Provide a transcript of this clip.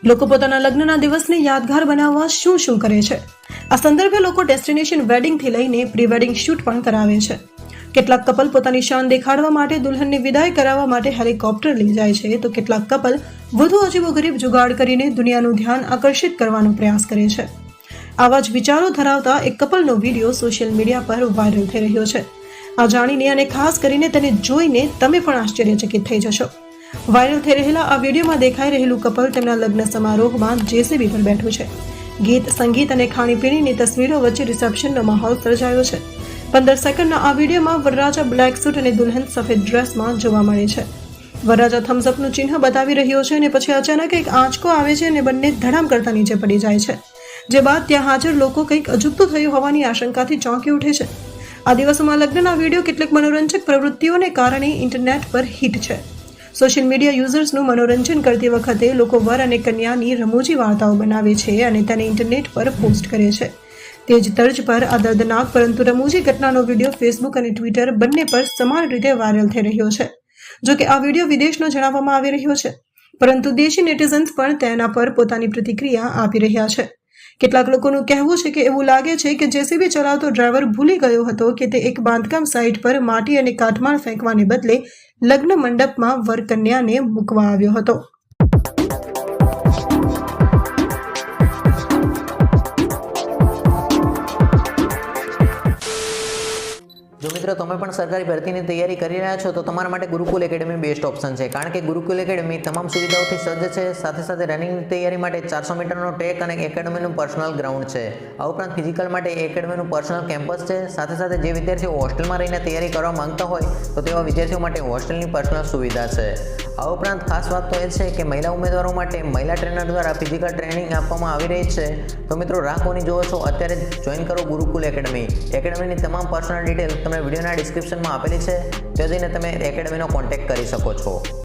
લોકો પોતાના લગ્નના દિવસને યાદગાર બનાવવા શું શું કરે છે? આ સંદર્ભે લોકો ડેસ્ટિનેશન વેડિંગથી લઈને પ્રી વેડિંગ શૂટ પણ કરાવે છે. કેટલાક કપલ પોતાની શાન દેખાડવા માટે દુલ્હનની વિદાય કરાવવા માટે હેલિકોપ્ટર લઈ જાય છે, તો કેટલાક કપલ વધુ અજીબોગરીબ જુગાડ કરીને દુનિયાનું ધ્યાન આકર્ષિત કરવાનો પ્રયાસ કરે છે. આવા જ વિચારો ધરાવતા એક કપલનો વિડીયો સોશિયલ મીડિયા પર વાયરલ થઈ રહ્યો છે. આ જાણીને અને ખાસ કરીને તેને જોઈને તમે પણ આશ્ચર્યચકિત થઈ જશો. વાયરલ થઈ રહેલા આ વિડીયોમાં દેખાઈ રહેલું કપલ તેમના લગ્ન સમારોહમાં જેસીબી પર બેઠું છે. ગીત, સંગીત અને ખાણીપીણીની તસવીરો વચ્ચે રિસેપ્શનનો માહોલ સર્જાયો છે. 15 સેકન્ડના આ વિડીયોમાં વરરાજા બ્લેક સૂટ અને દુલ્હન સફેદ ડ્રેસમાં જોવા મળે છે. વરરાજા થમ્સઅપનું ચિહ્ન બતાવી રહ્યો છે અને પછી અચાનક એક આંચકો આવે છે અને બંને ધડામ કરતા નીચે પડી જાય છે. જે બાદ ત્યાં હાજર લોકો કંઈક અજુગતું થયું હોવાની આશંકાથી ચોંકી ઉઠે છે. આ દિવસોમાં લગ્નના વિડીયો કેટલીક મનોરંજક પ્રવૃત્તિઓને કારણે ઇન્ટરનેટ પર હિટ છે. સોશિયલ મીડિયા યુઝર્સનું મનોરંજન કરતી વખતે લોકો વર અને કન્યાની રમૂજી વાર્તાઓ બનાવે છે અને તેને ઇન્ટરનેટ પર પોસ્ટ કરે છે. તે જ તર્જ પર આ દર્દનાક પરંતુ રમૂજી ઘટનાનો વિડીયો ફેસબુક અને ટ્વિટર બંને પર સમાન રીતે વાયરલ થઈ રહ્યો છે. જો કે આ વિડીયો વિદેશનો જણાવવામાં આવી રહ્યો છે, પરંતુ દેશી નેટિઝન્સ પણ તેના પર પોતાની પ્રતિક્રિયા આપી રહ્યા છે. કેટલાક લોકોનું કહેવું છે કે એવું લાગે છે કે જેસીબી ચલાવતો ડ્રાઈવર ભૂલી ગયો હતો કે તે એક બાંધકામ સાઇટ પર માટી અને કાટમાળ ફેંકવાને બદલે લગ્ન મંડપમાં વર કન્યાને મૂકવા આવ્યો હતો. જો મિત્રો તમે પણ સરકારી ભરતીની તૈયારી કરી રહ્યા છો તો તમારા માટે ગુરુકુલ એકેડમી બેસ્ટ ઓપ્શન છે, કારણ કે ગુરુકુલ એકેડમી તમામ સુવિધાઓથી સજ્જ છે. સાથે સાથે રનિંગની તૈયારી માટે 400 મીટરનો ટ્રેક અને એકેડમીનું પર્સનલ ગ્રાઉન્ડ છે. આ ઉપરાંત ફિઝિકલ માટે એકેડમીનું પર્સનલ કેમ્પસ છે. સાથે સાથે જે વિદ્યાર્થીઓ હોસ્ટેલમાં રહીને તૈયારી કરવા માંગતા હોય તો તેવા વિદ્યાર્થીઓ માટે હોસ્ટેલની પર્સનલ સુવિધા છે. આ ઉપરાંત ખાસ વાત તો એ છે કે મહિલા ઉમેદવારો માટે મહિલા ટ્રેનર દ્વારા ફિઝિકલ ટ્રેનિંગ આપવામાં આવી રહી છે. તો મિત્રો રાહ કોની જોવો છો, અત્યારે જ જોઈન કરો ગુરુકુલ એકેડમી. એકેડમીની તમામ પર્સનલ ડિટેલ તમને વિડીયોના ડિસ્ક્રિપ્શનમાં આપેલી છે, ત્યાં જઈને તમે એકેડમીનો કોન્ટેક્ટ કરી શકો છો.